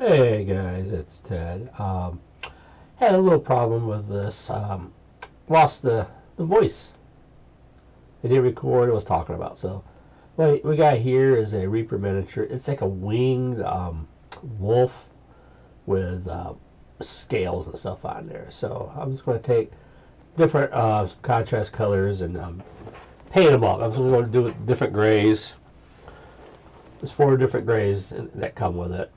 Hey guys, it's Ted. Had a little problem with this. Lost the voice. It didn't record what I was talking about. So what we got here is a Reaper miniature. It's like a winged wolf with scales and stuff on there. So I'm just going to take different contrast colors and paint them up. I'm just going to do it with different grays. There's 4 different grays that come with it.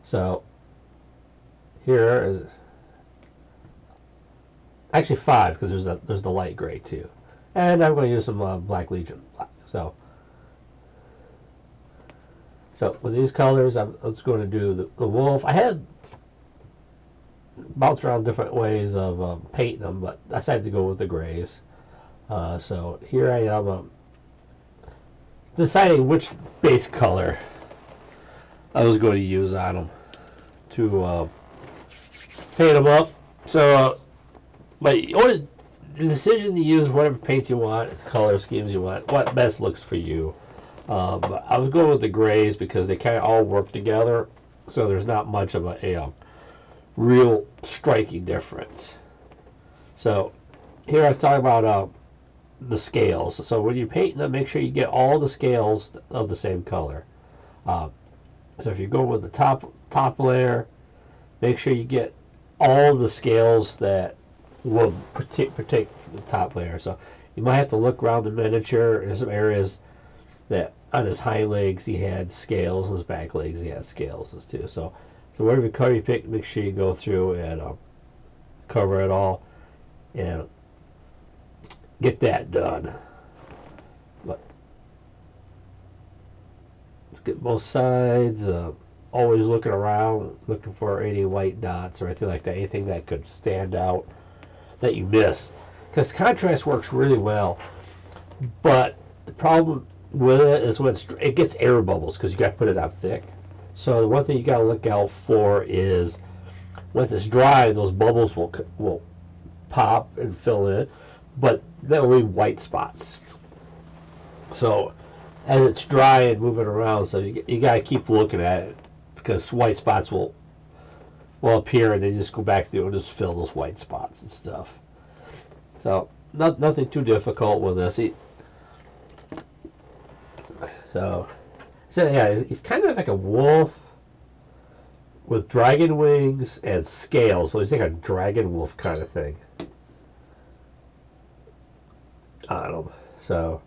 So here is actually 5 because there's the light gray too, and I'm going to use some Black Legion black. So with these colors, I'm just going to do the wolf. I had bounced around different ways of painting them, but I decided to go with the grays. So here I am deciding which base color I was going to use on them to paint them up. So but always the decision to use whatever paints you want, color schemes you want, what best looks for you. But I was going with the grays because they kind of all work together, so there's not much of a real striking difference. So here I was talking about the scales. So when you're painting them, make sure you get all the scales of the same color. So if you go with the top layer, make sure you get all the scales that will protect the top layer. So you might have to look around the miniature. There's some areas that on his hind legs he had scales, on his back legs he had scales too. So whatever color you pick, make sure you go through and cover it all and get that done. But get both sides. Always looking around, looking for any white dots or anything like that, anything that could stand out that you miss, because contrast works really well. But the problem with it is when it gets air bubbles because you got to put it on thick. So the one thing you got to look out for is when it's dry, those bubbles will pop and fill in, but they'll leave white spots. So as it's dry and moving around, so you got to keep looking at it because white spots will appear and they just go back through and just fill those white spots and stuff. So nothing too difficult with this. So yeah, he's kind of like a wolf with dragon wings and scales. So he's like a dragon wolf kind of thing on him. So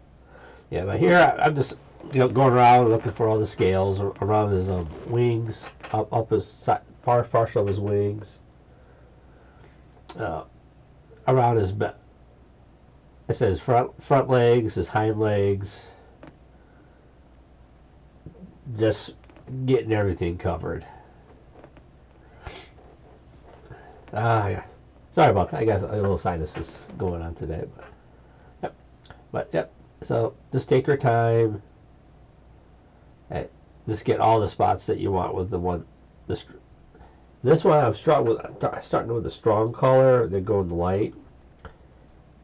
yeah, but here I'm just going around looking for all the scales around his wings, up his side, partial of his wings, around his it says front legs, his hind legs, just getting everything covered. Yeah. Sorry about that. I got a little sinuses going on today, but yep. So just take your time. Just get all the spots that you want with the one. This one I'm starting with the strong color, then going the light.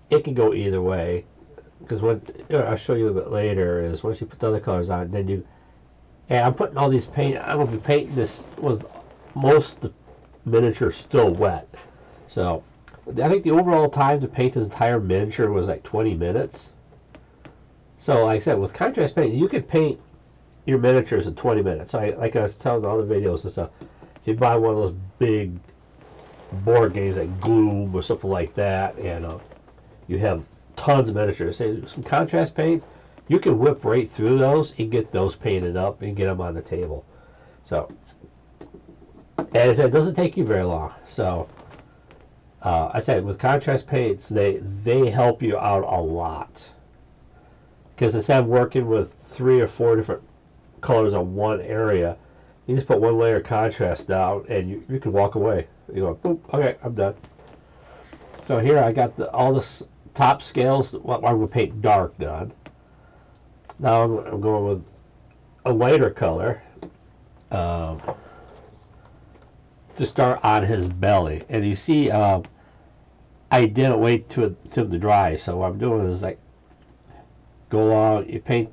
It can go either way, because what I'll show you a bit later is once you put the other colors on, then you. And I'm putting all these paint. I'm gonna be painting this with most of the miniature still wet. So I think the overall time to paint this entire miniature was like 20 minutes. So like I said, with contrast paint, you can paint your miniatures in 20 minutes. Like I was telling all the videos and stuff, if you buy one of those big board games like Gloom or something like that, and you have tons of miniatures, say some contrast paints, you can whip right through those and get those painted up and get them on the table. So as I said, it doesn't take you very long. So I said with contrast paints, they help you out a lot, because instead of working with 3 or 4 different colors on one area, you just put one layer of contrast down and you can walk away. You go, boop, okay, I'm done. So here I got all the top scales, what I'm going to paint dark done. Now I'm going with a lighter color to start on his belly. And you see, I didn't wait to him to dry. So what I'm doing is like go along, you paint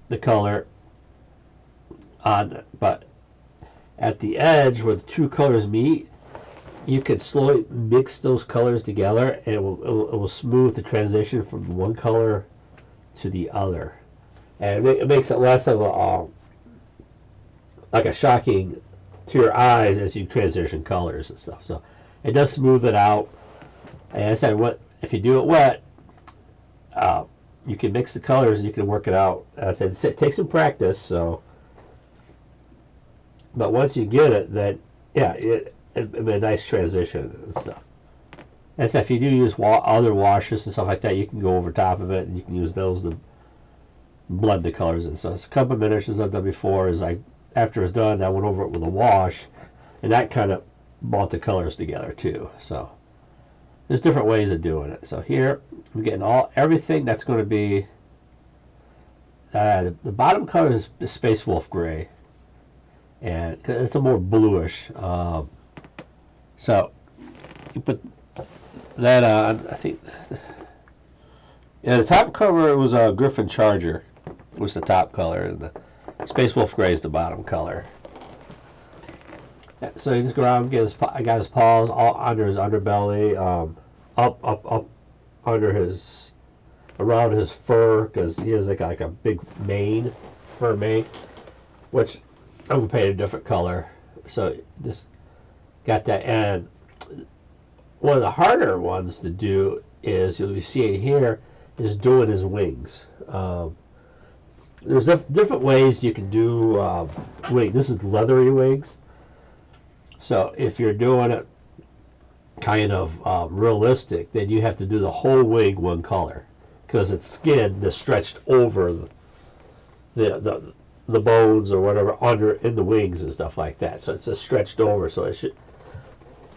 the color, on, but at the edge where the two colors meet, you can slowly mix those colors together, and it will smooth the transition from one color to the other, and it makes it less of a like a shocking to your eyes as you transition colors and stuff. So it does smooth it out. And I said, what if you do it wet? You can mix the colors and you can work it out. As I said, it takes some practice. So, but once you get it, then yeah, it'll be a nice transition and stuff. And so if you do use other washes and stuff like that, you can go over top of it and you can use those to blend the colors and stuff. So a couple of minutes as I've done before is after it's done, I went over it with a wash, and that kind of brought the colors together too. So there's different ways of doing it. So here I'm getting everything that's going to be the bottom color is the Space Wolf Gray, and it's a more bluish. So you put that on. I think. Yeah, the top color was a Griffin Charger, was the top color, and the Space Wolf Gray is the bottom color. So you just go around and I got his paws all under his underbelly, up under his, around his fur, because he has like a big mane, fur mane, which I'm gonna paint a different color. So just got that. And one of the harder ones to do is, you'll see it here, is doing his wings. There's different ways you can do wing. This is leathery wings. So if you're doing it kind of realistic, then you have to do the whole wing one color, because it's skin that's stretched over the bones or whatever under in the wings and stuff like that. So it's just stretched over, so it should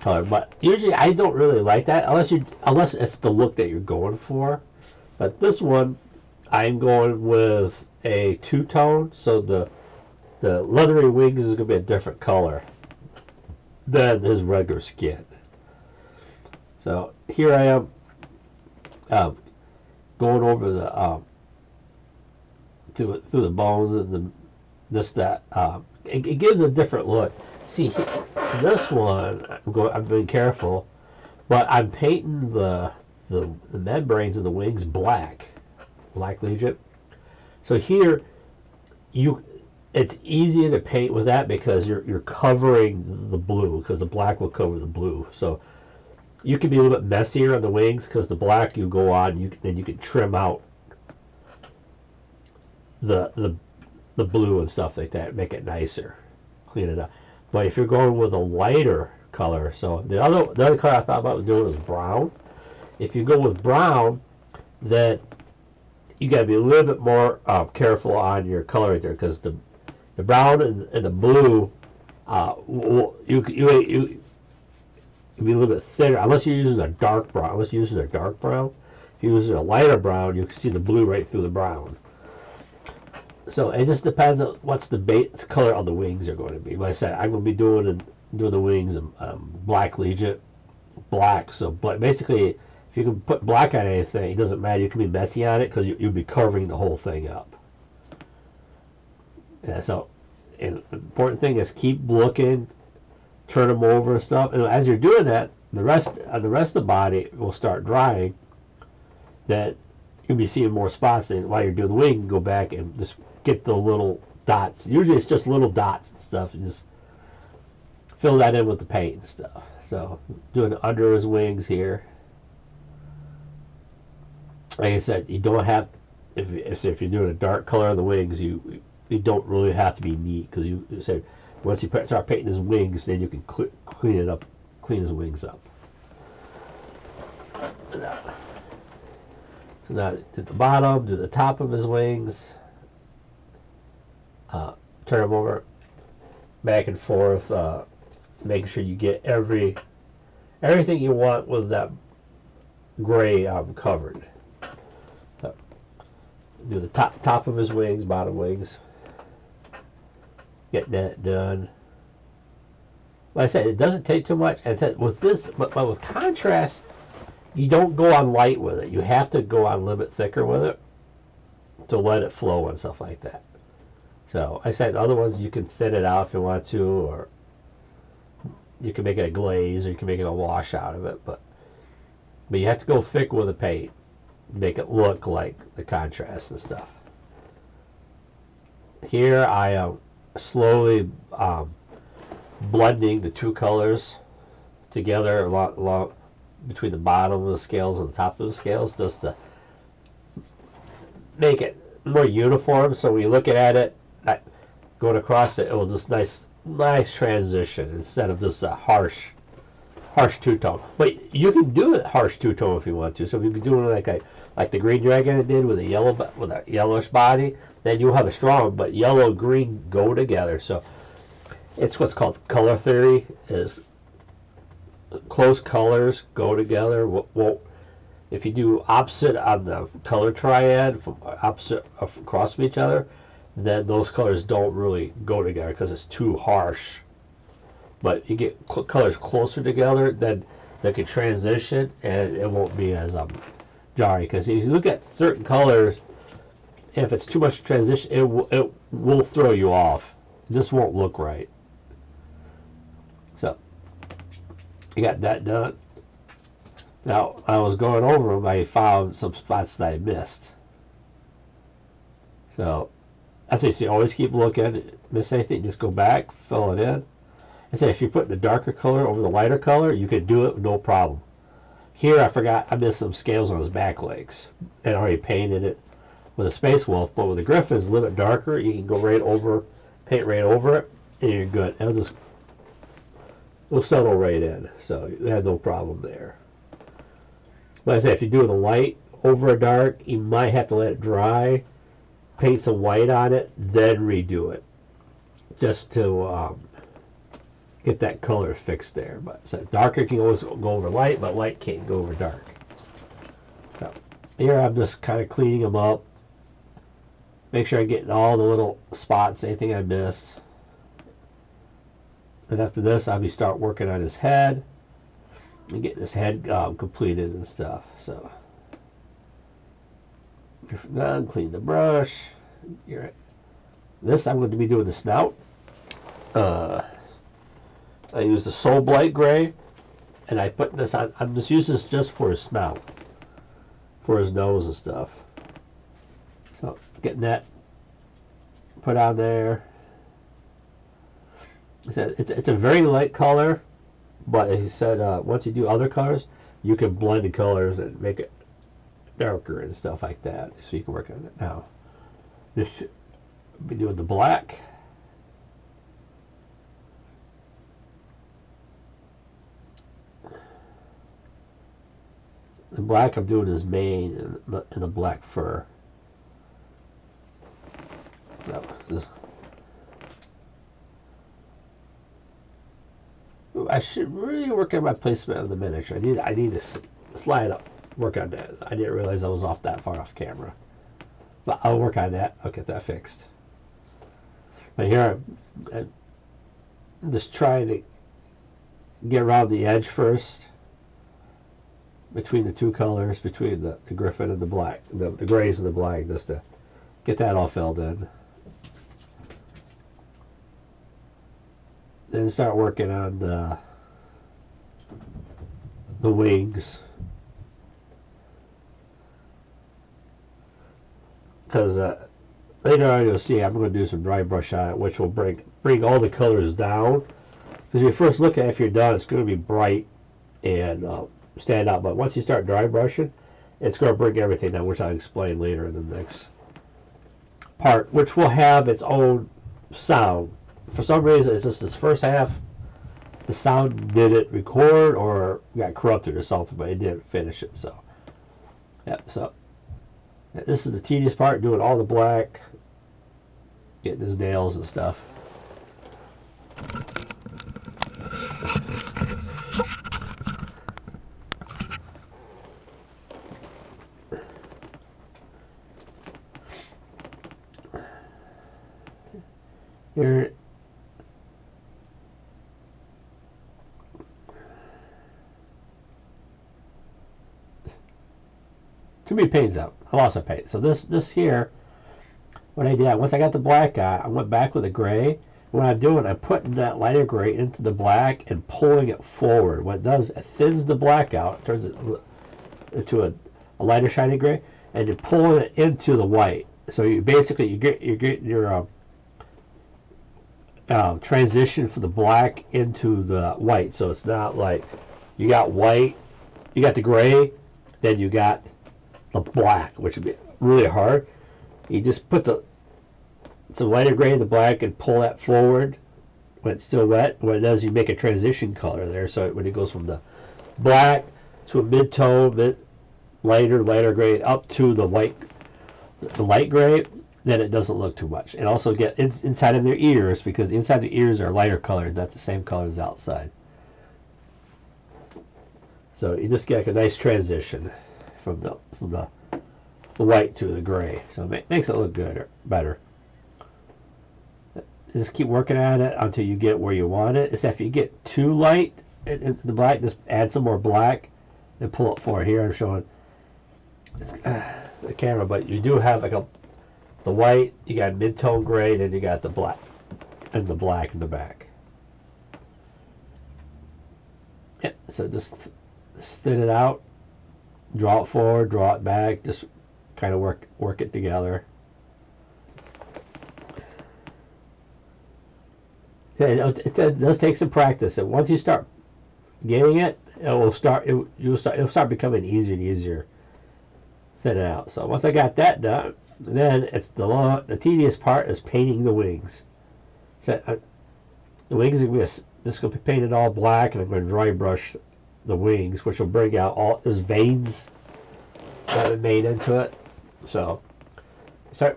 color. But usually I don't really like that unless it's the look that you're going for. But this one, I'm going with a two-tone, so the leathery wings is going to be a different color than his regular skin. So here I am going over the through the bones and it gives a different look. See, this one I'm being careful, but I'm painting the membranes of the wings black Legion. So here it's easier to paint with that because you're covering the blue, because the black will cover the blue. So you can be a little bit messier on the wings, because the black you go on, then you can trim out the blue and stuff like that, make it nicer, clean it up. But if you're going with a lighter color, so the other color I thought about doing was brown. If you go with brown, then you got to be a little bit more careful on your color right there, because the brown and the blue, you be a little bit thinner unless you're using a dark brown. If you're using a lighter brown, you can see the blue right through the brown. So it just depends on what's the base color of the wings are going to be. Like I said, I'm going to be doing the wings in Black Legion, black. So basically, if you can put black on anything, it doesn't matter. You can be messy on it because you'll be covering the whole thing up. Yeah, so and the important thing is keep looking, turn them over and stuff. And as you're doing that, the rest of the body will start drying. That you'll be seeing more spots. And while you're doing the wing, you can go back and just get the little dots. Usually it's just little dots and stuff. And just fill that in with the paint and stuff. So doing it under his wings here. Like I said, you don't have, if you're doing a dark color on the wings, you don't really have to be neat, because you said once you start painting his wings, then you can clean his wings up. So now at the bottom, do the top of his wings, turn them over, back and forth, making sure you get everything you want with that gray covered. Do the top of his wings, bottom wings. Get that done. Like I said, it doesn't take too much. And with this, but with contrast, you don't go on light with it. You have to go on a little bit thicker with it to let it flow and stuff like that. So I said other ones you can thin it out if you want to, or you can make it a glaze, or you can make it a wash out of it. But you have to go thick with the paint, make it look like the contrast and stuff. Here I am slowly blending the two colors together along between the bottom of the scales and the top of the scales, just to make it more uniform. So when you look at it, going across it, it was just nice transition instead of just a harsh two-tone. But you can do it harsh two-tone if you want to. So if you can do it like the Green Dragon did with a yellowish body, then you'll have a strong. But yellow green go together. So it's what's called color theory. Is close colors go together. Well, if you do opposite on the color triad, opposite across from each other, then those colors don't really go together because it's too harsh. But you get colors closer together, then they can transition, and it won't be as jarring. Because if you look at certain colors, if it's too much transition, it will throw you off. This won't look right. So you got that done. Now I was going over them, I found some spots that I missed. So as I say, always keep looking. Miss anything, just go back, fill it in. I say if you put the darker color over the lighter color, you can do it with no problem. Here I forgot I missed some scales on his back legs and already painted it with a Space Wolf, but with the Griffins a little bit darker, you can go right over, paint right over it, and you're good. It'll settle right in, so you have no problem there. But I say if you do the light over a dark, you might have to let it dry, paint some white on it, then redo it, just to get that color fixed there. But so darker can always go over light, but light can't go over dark. So here I'm just kind of cleaning them up, make sure I'm getting all the little spots, anything I missed. And after this, I'll start working on his head and getting his head completed and stuff. So done, clean the brush. You're right. This I'm going to be doing the snout. I used the Soul Blight Gray, and I put this on. I'm just using this just for his snout, for his nose and stuff. So getting that put on there. It's a very light color, but he said once you do other colors, you can blend the colors and make it darker and stuff like that. So you can work on it now. This should be doing the black. The black I'm doing his mane and the black fur. I should really work on my placement of the miniature. I need to slide up, work on that. I didn't realize I was off that far off camera. But I'll work on that. I'll get that fixed. But here I'm just trying to get around the edge first, between the two colors, between the Griffin and the black, the grays and the black, just to get that all filled in. Then start working on the wings, because later on you'll see I'm going to do some dry brush on it, which will bring all the colors down. Because when you first look at it, if you're done, it's going to be bright and stand out. But once you start dry brushing, it's going to bring everything down, which I'll explain later in the next part, which will have its own sound. For some reason, it's just this first half, the sound didn't record or got corrupted or something, but it didn't finish it. So, yeah. So this is the tedious part, doing all the black, getting his nails and stuff. Here. Too many paints out. I lost my paint. So this here, what I did, once I got the black out, I went back with the gray. What I'm doing, I'm putting that lighter gray into the black and pulling it forward. What it does, it thins the black out, turns it into a lighter shiny gray, and you're pulling it into the white. So you basically you get your transition from the black into the white. So it's not like you got white, you got the gray, then you got the black, which would be really hard. You just put some lighter gray in the black and pull that forward when it's still wet. What it does, you make a transition color there. So when it goes from the black to a mid-tone, lighter gray up to the white, the light gray, then it doesn't look too much. And also get inside of their ears, because inside the ears are lighter colored. That's the same color as outside. So you just get like a nice transition from the white to the gray. So it makes it look good or better. Just keep working at it until you get where you want it. It's if you get too light into the black, just add some more black and pull it forward. Here I'm showing the camera, but you do have like the white, you got mid-tone gray, then you got the black and the black in the back. Yeah, so just thin it out, draw it forward, draw it back, just kind of work it together. Yeah, it does take some practice, and once you start getting it, it'll start becoming easier and easier thin it out. So once I got that done, then it's the tedious part is painting the wings. So the wings are just going to be painted all black, and I'm going to dry brush the wings, which will bring out all those veins that are made into it. So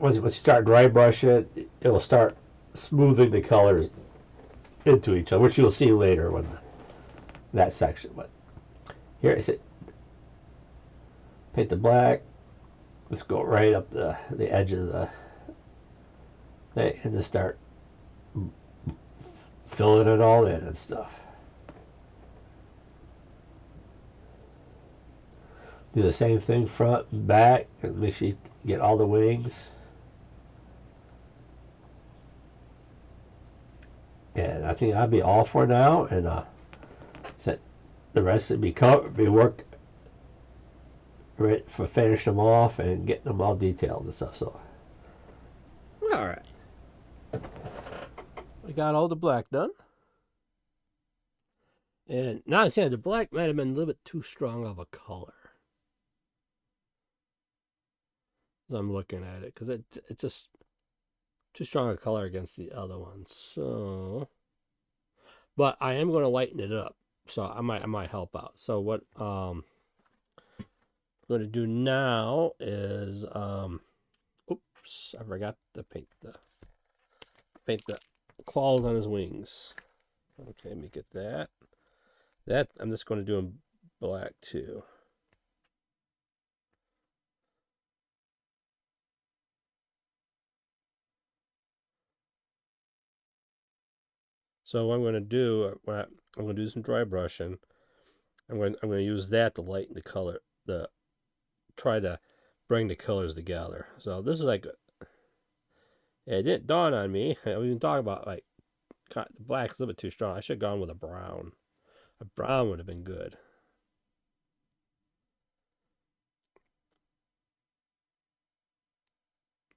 once you start dry brushing it, it will start smoothing the colors into each other, which you'll see later when that section. But here is it. Paint the black. Let's go right up the edge of the thing and just start filling it all in and stuff. Do the same thing front and back, and make sure you get all the wings. And I think I'll be all for now, and the rest would be work right for finishing them off and getting them all detailed and stuff. So, all right, we got all the black done, and now I said the black might have been a little bit too strong of a color. I'm looking at it because it's just too strong a color against the other one. So, but I am going to lighten it up, so I might help out. So what I'm going to do now is oops, I forgot to paint the claws on his wings. Okay, let me get that. That I'm just going to do in black too. So what I'm going to do, I'm going to do some dry brushing. I'm going to use that to lighten the color, try to bring the colors together. So this is like, it didn't dawn on me. I was even talking about like the black is a little bit too strong. I should have gone with a brown. A brown would have been good.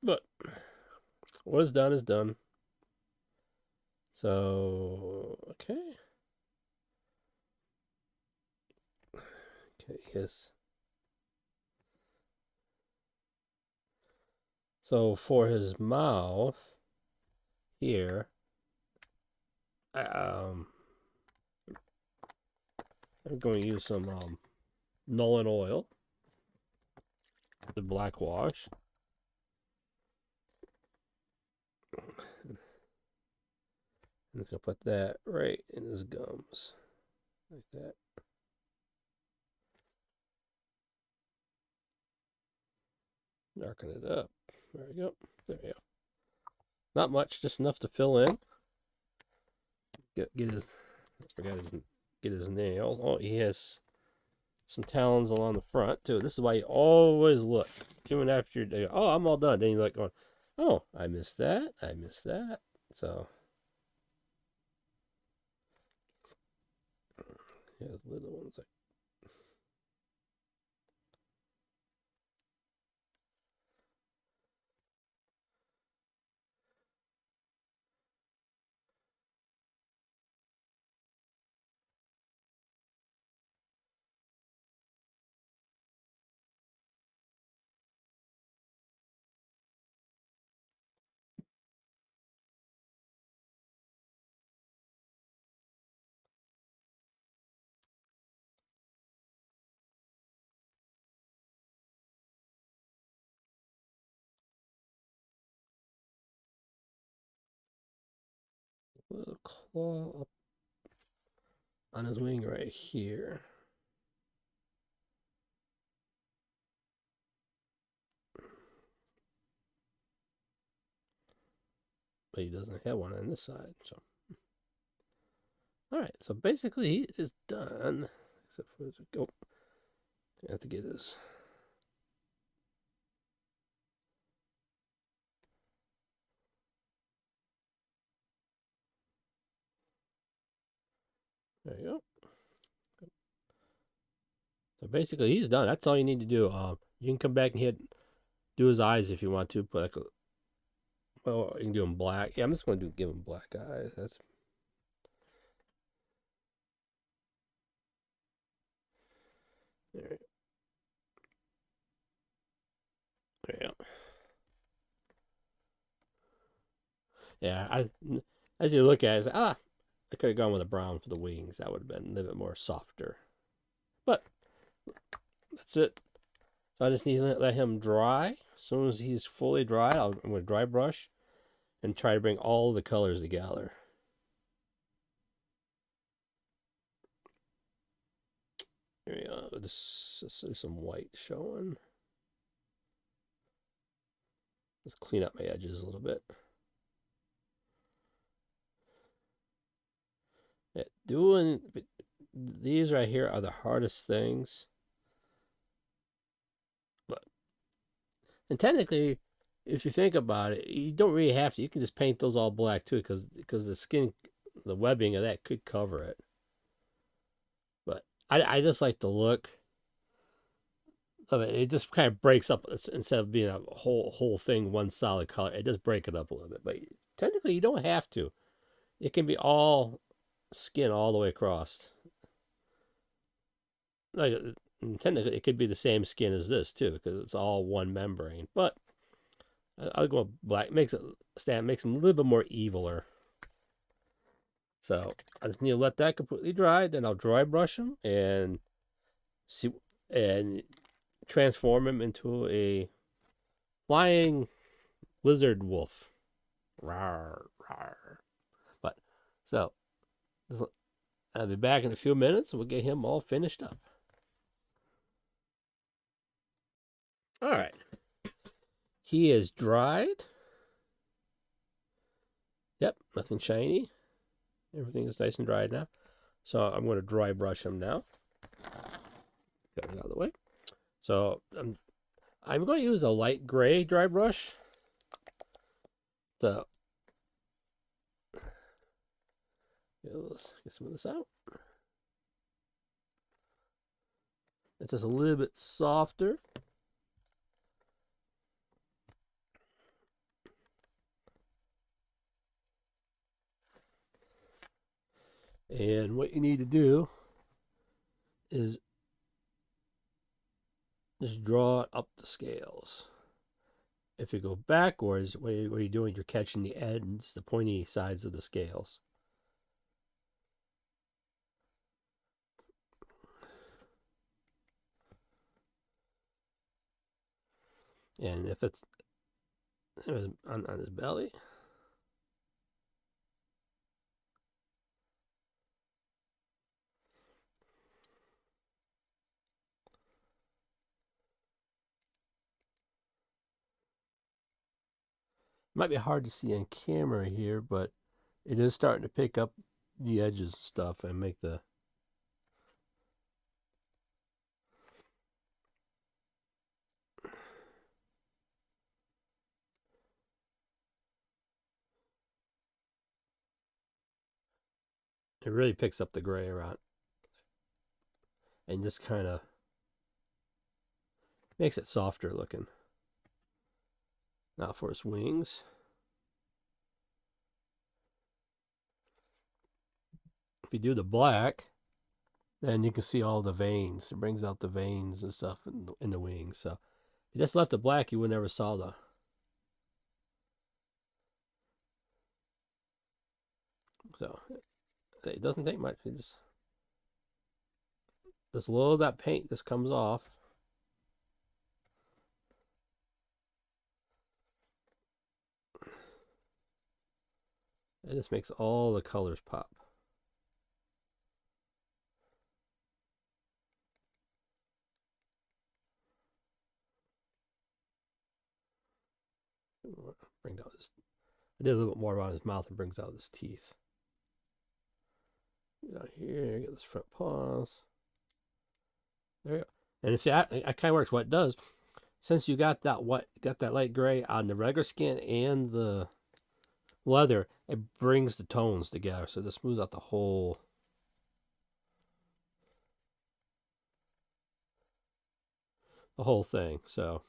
But what is done is done. So, okay. Okay, yes. So for his mouth here, I'm going to use some Nolan oil, the black wash. I'm just going to put that right in his gums, like that. Darken it up. There we go. There we go. Not much, just enough to fill in. Get his. I forgot get his nail. Oh, he has some talons along the front too. This is why you always look, even after you're. Oh, I'm all done. Then you look going. Oh, I missed that. I missed that. So, yeah, the little ones. Little claw up on his wing right here. But he doesn't have one on this side. So, all right. So basically, he is done. Except for his go. I have to get his. There you go. So basically, he's done. That's all you need to do. You can come back and do his eyes if you want to. But like, well, you can do him black. Yeah, I'm just going to give him black eyes. That's there. There you go. Yeah, as you look at it, I could have gone with a brown for the wings. That would have been a little bit more softer. But that's it. So I just need to let him dry. As soon as he's fully dry, I'm going to dry brush and try to bring all the colors together. There we go. Let's do some white showing. Let's clean up my edges a little bit. Yeah, doing these right here are the hardest things. But and technically, if you think about it, you don't really have to. You can just paint those all black too, because the skin, the webbing of that could cover it. But I just like the look of it. It just kind of breaks up instead of being a whole thing one solid color. It does break it up a little bit. But technically, you don't have to. It can be all skin all the way across. Like technically, it could be the same skin as this too, because it's all one membrane. But I'll go black. Makes him a little bit more eviler. So I just need to let that completely dry. Then I'll dry brush him and see and transform him into a flying lizard wolf. Rawr, rawr. But so I'll be back in a few minutes. We'll get him all finished up. All right. He is dried. Yep, nothing shiny. Everything is nice and dried now. So I'm going to dry brush him now. Get it out of the way. So I'm going to use a light gray dry brush. So let's get some of this out. It's just a little bit softer. And what you need to do is just draw up the scales. If you go backwards, what you're doing, you're catching the ends, the pointy sides of the scales. And if it's on his belly, might be hard to see on camera here, but it is starting to pick up the edges stuff and make the It really picks up the gray around and just kind of makes it softer looking. Now for his wings. If you do the black, then you can see all the veins. It brings out the veins and stuff in the wings. So if you just left it black, you would never saw the. So it doesn't take much. It just a little of that paint just comes off. It just makes all the colors pop. Bring out his. I did a little bit more around his mouth and brings out his teeth. Out here, get this front paws. There you go. And see, I kind of works. What it does, since you got that light gray on the regular skin and the leather, it brings the tones together, so it smooths out the whole thing. So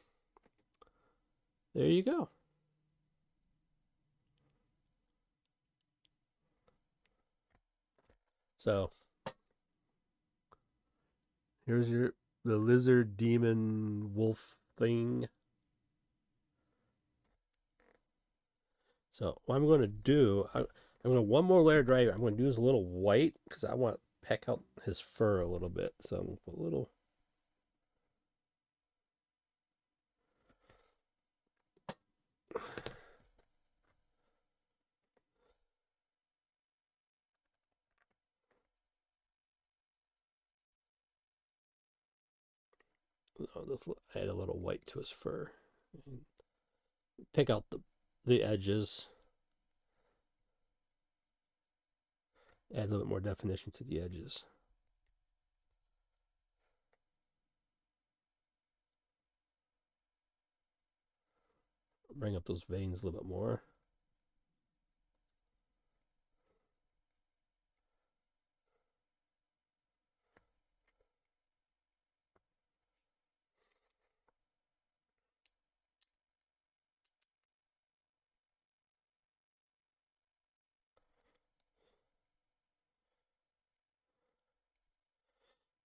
there you go. So here's the lizard demon wolf thing. So what I'm going to do, I'm going to one more layer dry. I'm going to use a little white because I want to peck out his fur a little bit. So I'm going to put a little. I'll just add a little white to his fur. Pick out the edges. Add a little bit more definition to the edges. Bring up those veins a little bit more.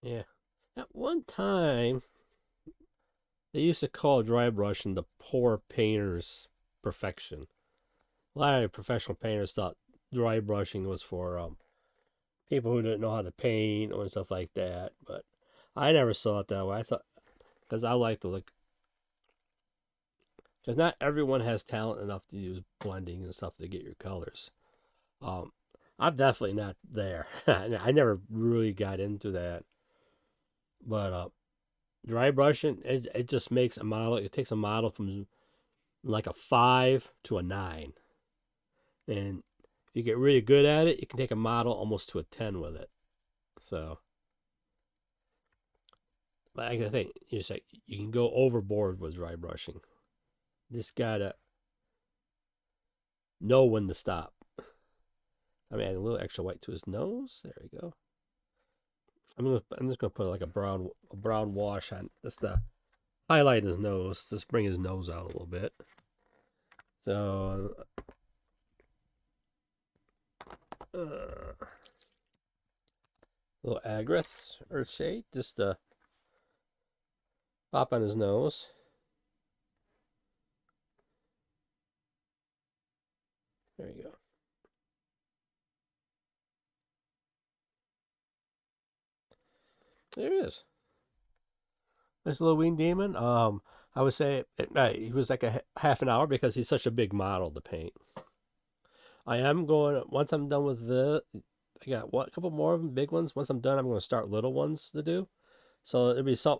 Yeah. At one time, they used to call dry brushing the poor painter's perfection. A lot of professional painters thought dry brushing was for people who didn't know how to paint or stuff like that. But I never saw it that way. I thought, because I like to look, because not everyone has talent enough to use blending and stuff to get your colors. I'm definitely not there. I never really got into that. But dry brushing, it just makes a model. It takes a model from like a 5 to a 9. And if you get really good at it, you can take a model almost to a 10 with it. So, but I think you can go overboard with dry brushing. You just gotta know when to stop. I mean, add a little extra white to his nose. There we go. I'm just gonna put like a brown wash on just to highlight his nose, just bring his nose out a little bit. So little Agrax Earthshade just to pop on his nose. There you go. There he is. This little winged demon. I would say he was like a half an hour because he's such a big model to paint. I am going once I'm done with I got a couple more of them, big ones. Once I'm done, I'm going to start little ones to do. So there'll be some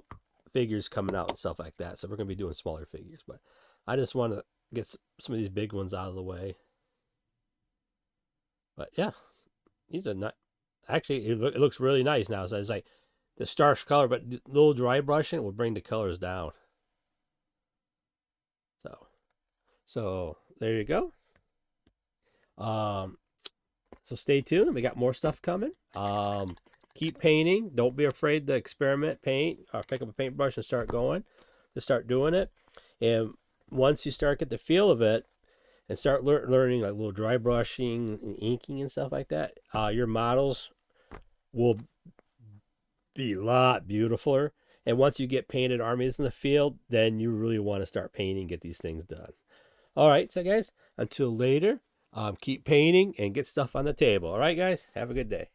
figures coming out and stuff like that. So we're going to be doing smaller figures, but I just want to get some of these big ones out of the way. But yeah, these are not. Actually, it looks really nice now. So it's like the starch color, but a little dry brushing will bring the colors down. So there you go. So stay tuned. We got more stuff coming. Keep painting. Don't be afraid to experiment, paint, or pick up a paintbrush and start going. Just start doing it. And once you start get the feel of it and start learning like little dry brushing and inking and stuff like that, your models will be a lot beautifuler. And once you get painted armies in the field, then you really want to start painting, get these things done. All right, so guys, until later, keep painting and get stuff on the table. All right, guys, have a good day.